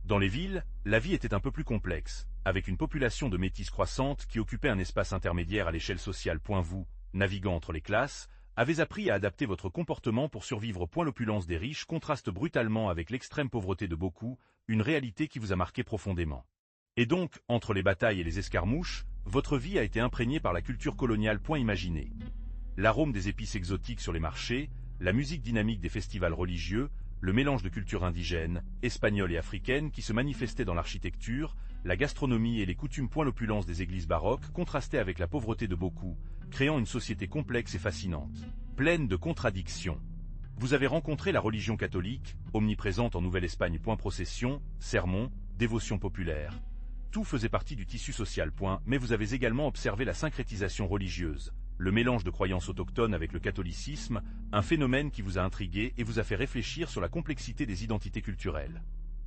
Dans les villes, la vie était un peu plus complexe, avec une population de métis croissante qui occupait un espace intermédiaire à l'échelle sociale. Vous, naviguant entre les classes, avez appris à adapter votre comportement pour survivre. L'opulence des riches contraste brutalement avec l'extrême pauvreté de beaucoup, une réalité qui vous a marqué profondément. Et donc, entre les batailles et les escarmouches, votre vie a été imprégnée par la culture coloniale. Imaginez l'arôme des épices exotiques sur les marchés, la musique dynamique des festivals religieux, le mélange de cultures indigènes, espagnoles et africaines qui se manifestait dans l'architecture, la gastronomie et les coutumes. L'opulence des églises baroques contrastait avec la pauvreté de beaucoup, créant une société complexe et fascinante, pleine de contradictions. Vous avez rencontré la religion catholique, omniprésente en Nouvelle-Espagne. Processions, sermons, dévotion populaire. Tout faisait partie du tissu social. Mais vous avez également observé la syncrétisation religieuse, le mélange de croyances autochtones avec le catholicisme, un phénomène qui vous a intrigué et vous a fait réfléchir sur la complexité des identités culturelles.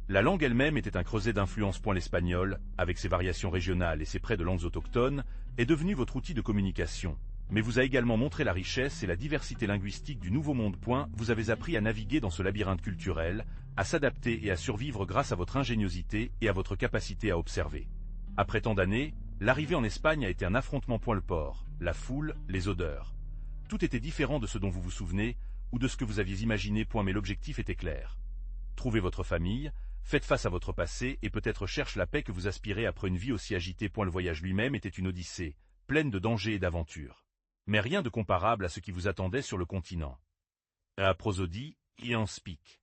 La langue elle-même était un creuset d'influence. L'espagnol, avec ses variations régionales et ses traits de langues autochtones, est devenu votre outil de communication, mais vous a également montré la richesse et la diversité linguistique du Nouveau Monde. Vous avez appris à naviguer dans ce labyrinthe culturel, à s'adapter et à survivre grâce à votre ingéniosité et à votre capacité à observer. Après tant d'années, l'arrivée en Espagne a été un affrontement. Le port, la foule, les odeurs. Tout était différent de ce dont vous vous souvenez, ou de ce que vous aviez imaginé. Mais l'objectif était clair. Trouvez votre famille, faites face à votre passé et peut-être cherche la paix que vous aspirez après une vie aussi agitée. Le voyage lui-même était une odyssée, pleine de dangers et d'aventures. Mais rien de comparable à ce qui vous attendait sur le continent. À prosodie, et en speak.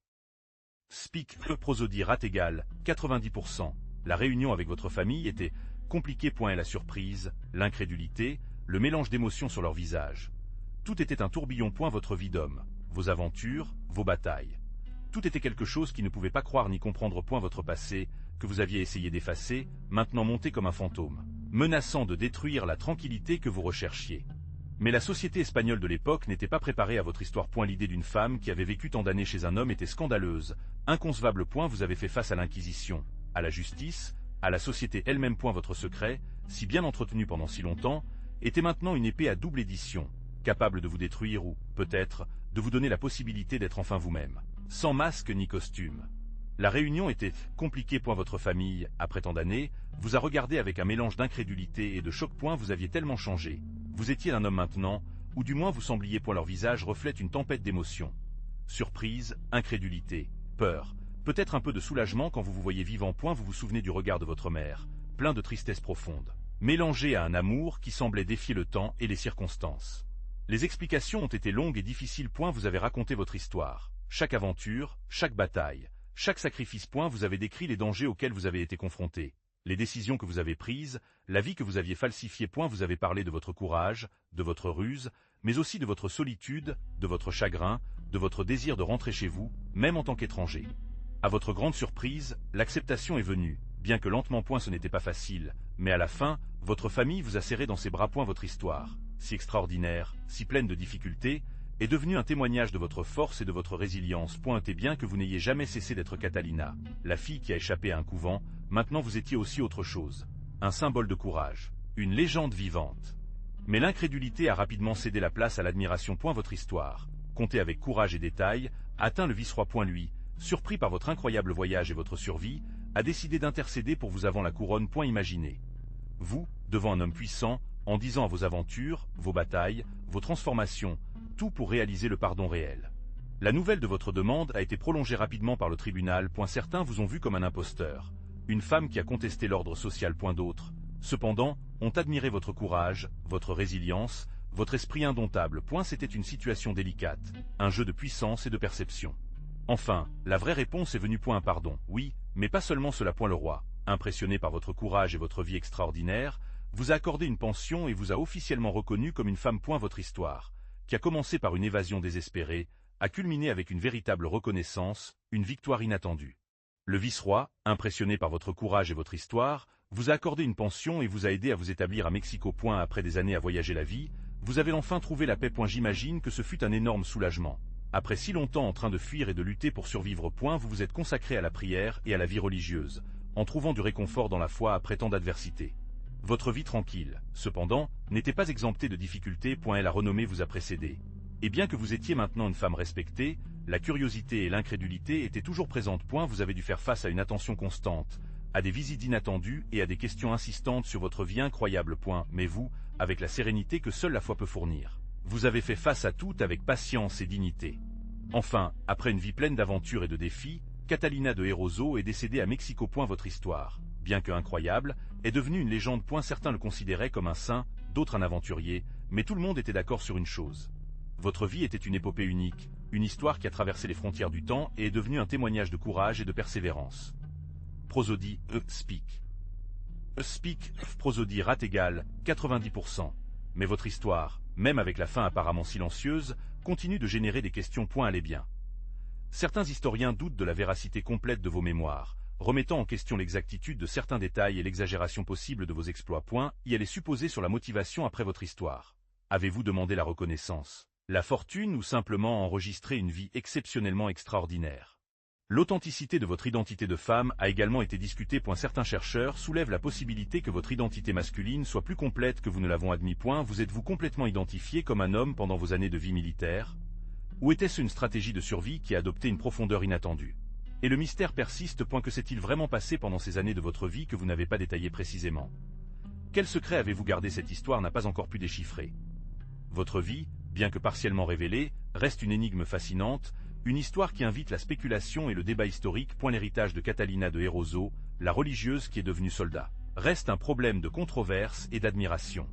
Speak, prosodie rate égale 90%. La réunion avec votre famille était compliquée. Et la surprise, l'incrédulité, le mélange d'émotions sur leur visage. Tout était un tourbillon. Votre vie d'homme, vos aventures, vos batailles. Tout était quelque chose qui ne pouvait pas croire ni comprendre. Votre passé, que vous aviez essayé d'effacer, maintenant monté comme un fantôme, menaçant de détruire la tranquillité que vous recherchiez. Mais la société espagnole de l'époque n'était pas préparée à votre histoire. L'idée d'une femme qui avait vécu tant d'années chez un homme était scandaleuse, inconcevable. Vous avez fait face à l'Inquisition, à la justice, à la société elle-même. Votre secret, si bien entretenu pendant si longtemps, était maintenant une épée à double édition, capable de vous détruire ou, peut-être, de vous donner la possibilité d'être enfin vous-même, sans masque ni costume. La réunion était compliquée. Votre famille, après tant d'années, vous a regardé avec un mélange d'incrédulité et de choc. Vous aviez tellement changé. Vous étiez un homme maintenant, ou du moins vous sembliez. Leur visage reflète une tempête d'émotions. Surprise, incrédulité, peur, peut-être un peu de soulagement quand vous vous voyez vivant. Vous vous souvenez du regard de votre mère, plein de tristesse profonde, mélangé à un amour qui semblait défier le temps et les circonstances. Les explications ont été longues et difficiles. Vous avez raconté votre histoire, chaque aventure, chaque bataille, chaque sacrifice. Vous avez décrit les dangers auxquels vous avez été confrontés, les décisions que vous avez prises, la vie que vous aviez falsifiée. Vous avez parlé de votre courage, de votre ruse, mais aussi de votre solitude, de votre chagrin, de votre désir de rentrer chez vous, même en tant qu'étranger. À votre grande surprise, l'acceptation est venue, bien que lentement. Ce n'était pas facile, mais à la fin, votre famille vous a serré dans ses bras. Votre histoire, si extraordinaire, si pleine de difficultés, est devenue un témoignage de votre force et de votre résilience. Et bien que vous n'ayez jamais cessé d'être Catalina, la fille qui a échappé à un couvent, maintenant vous étiez aussi autre chose. Un symbole de courage, une légende vivante. Mais l'incrédulité a rapidement cédé la place à l'admiration. Votre histoire, contée avec courage et détail, atteint le vice-roi. Lui, surpris par votre incroyable voyage et votre survie, a décidé d'intercéder pour vous avant la couronne. Imaginez. Vous, devant un homme puissant, en disant à vos aventures, vos batailles, vos transformations, tout pour réaliser le pardon réel. La nouvelle de votre demande a été prolongée rapidement par le tribunal. Certains vous ont vu comme un imposteur, une femme qui a contesté l'ordre social. D'autres, cependant, ont admiré votre courage, votre résilience, votre esprit indomptable. C'était une situation délicate, un jeu de puissance et de perception. Enfin, la vraie réponse est venue. Un pardon, oui, mais pas seulement cela. Le roi, impressionné par votre courage et votre vie extraordinaire, vous a accordé une pension et vous a officiellement reconnu comme une femme. Votre histoire, qui a commencé par une évasion désespérée, a culminé avec une véritable reconnaissance, une victoire inattendue. Le vice-roi, impressionné par votre courage et votre histoire, vous a accordé une pension et vous a aidé à vous établir à Mexico. Après des années à voyager la vie, vous avez enfin trouvé la paix. J'imagine que ce fut un énorme soulagement. Après si longtemps en train de fuir et de lutter pour survivre. Vous vous êtes consacré à la prière et à la vie religieuse, en trouvant du réconfort dans la foi après tant d'adversités. Votre vie tranquille, cependant, n'était pas exemptée de difficultés. Et la renommée vous a précédé. Et bien que vous étiez maintenant une femme respectée, la curiosité et l'incrédulité étaient toujours présentes. Vous avez dû faire face à une attention constante, à des visites inattendues et à des questions insistantes sur votre vie incroyable. Mais vous, avec la sérénité que seule la foi peut fournir, vous avez fait face à tout avec patience et dignité. Enfin, après une vie pleine d'aventures et de défis, Catalina de Erauso est décédée à Mexico. Votre histoire, bien que incroyable, est devenue une légende. Certains le considéraient comme un saint, d'autres un aventurier, mais tout le monde était d'accord sur une chose. Votre vie était une épopée unique, une histoire qui a traversé les frontières du temps et est devenue un témoignage de courage et de persévérance. Prosodie, speak. Speak, prosodie, rate égale 90%. Mais votre histoire, même avec la fin apparemment silencieuse, continue de générer des questions. Allez bien. Certains historiens doutent de la véracité complète de vos mémoires, remettant en question l'exactitude de certains détails et l'exagération possible de vos exploits. Y aller supposer sur la motivation après votre histoire. Avez-vous demandé la reconnaissance, la fortune ou simplement enregistré une vie exceptionnellement extraordinaire? L'authenticité de votre identité de femme a également été discutée. Certains chercheurs soulèvent la possibilité que votre identité masculine soit plus complète que vous ne l'avons admis. Vous êtes-vous complètement identifié comme un homme pendant vos années de vie militaire? Ou était-ce une stratégie de survie qui a adopté une profondeur inattendue? Et le mystère persiste. Que s'est-il vraiment passé pendant ces années de votre vie que vous n'avez pas détaillé précisément? Quel secret avez-vous gardé? Cette histoire n'a pas encore pu déchiffrer. Votre vie, bien que partiellement révélée, reste une énigme fascinante, une histoire qui invite la spéculation et le débat historique. L'héritage de Catalina de Erauso, la religieuse qui est devenue soldat, reste un problème de controverse et d'admiration.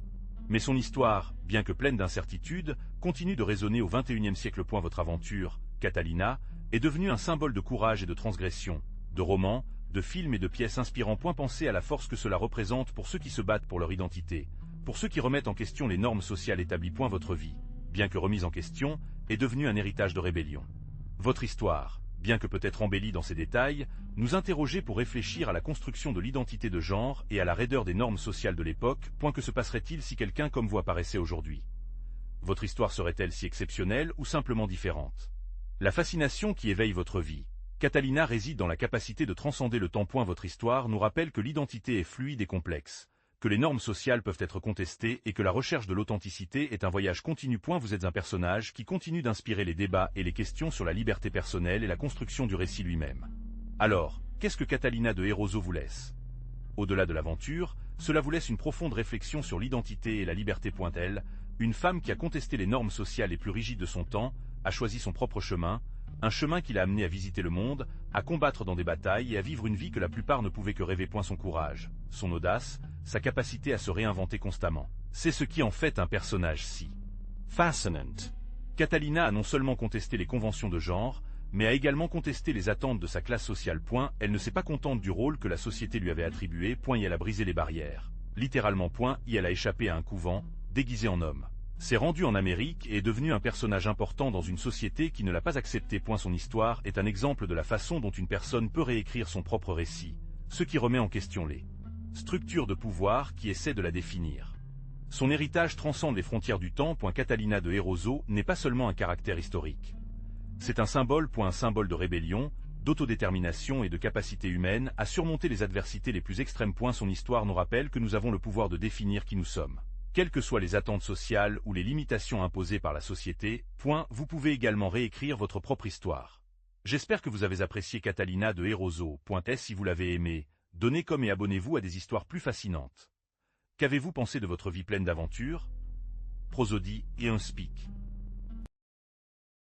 Mais son histoire, bien que pleine d'incertitudes, continue de résonner au XXIe siècle. Votre aventure, Catalina, est devenue un symbole de courage et de transgression, de romans, de films et de pièces inspirants. Pensez à la force que cela représente pour ceux qui se battent pour leur identité, pour ceux qui remettent en question les normes sociales établies. Votre vie, bien que remise en question, est devenue un héritage de rébellion. Votre histoire, bien que peut-être embellie dans ses détails, nous interrogeait pour réfléchir à la construction de l'identité de genre et à la raideur des normes sociales de l'époque. Que se passerait-il si quelqu'un comme vous apparaissait aujourd'hui? Votre histoire serait-elle si exceptionnelle ou simplement différente? La fascination qui éveille votre vie, Catalina, réside dans la capacité de transcender le temps. Votre histoire nous rappelle que l'identité est fluide et complexe, que les normes sociales peuvent être contestées et que la recherche de l'authenticité est un voyage continu. Vous êtes un personnage qui continue d'inspirer les débats et les questions sur la liberté personnelle et la construction du récit lui-même. Alors, qu'est-ce que Catalina de Erauso vous laisse? Au-delà de l'aventure, cela vous laisse une profonde réflexion sur l'identité et la liberté. Elle, une femme qui a contesté les normes sociales les plus rigides de son temps, a choisi son propre chemin, un chemin qui l'a amené à visiter le monde, à combattre dans des batailles et à vivre une vie que la plupart ne pouvaient que rêver. Son courage, son audace, sa capacité à se réinventer constamment. C'est ce qui en fait un personnage si fascinant. Catalina a non seulement contesté les conventions de genre, mais a également contesté les attentes de sa classe sociale. Elle ne s'est pas contente du rôle que la société lui avait attribué. Et elle a brisé les barrières. Littéralement. Et elle a échappé à un couvent, déguisée en homme. S'est rendue en Amérique et est devenue un personnage important dans une société qui ne l'a pas accepté. Son histoire est un exemple de la façon dont une personne peut réécrire son propre récit, ce qui remet en question les structures de pouvoir qui essaient de la définir. Son héritage transcende les frontières du temps. Catalina de Erauso n'est pas seulement un caractère historique. C'est un symbole de rébellion, d'autodétermination et de capacité humaine à surmonter les adversités les plus extrêmes. Son histoire nous rappelle que nous avons le pouvoir de définir qui nous sommes. Quelles que soient les attentes sociales ou les limitations imposées par la société, vous pouvez également réécrire votre propre histoire. J'espère que vous avez apprécié Catalina de Erauso. Si vous l'avez aimé, donnez comme et abonnez-vous à des histoires plus fascinantes. Qu'avez-vous pensé de votre vie pleine d'aventures? Prosodie et un speak.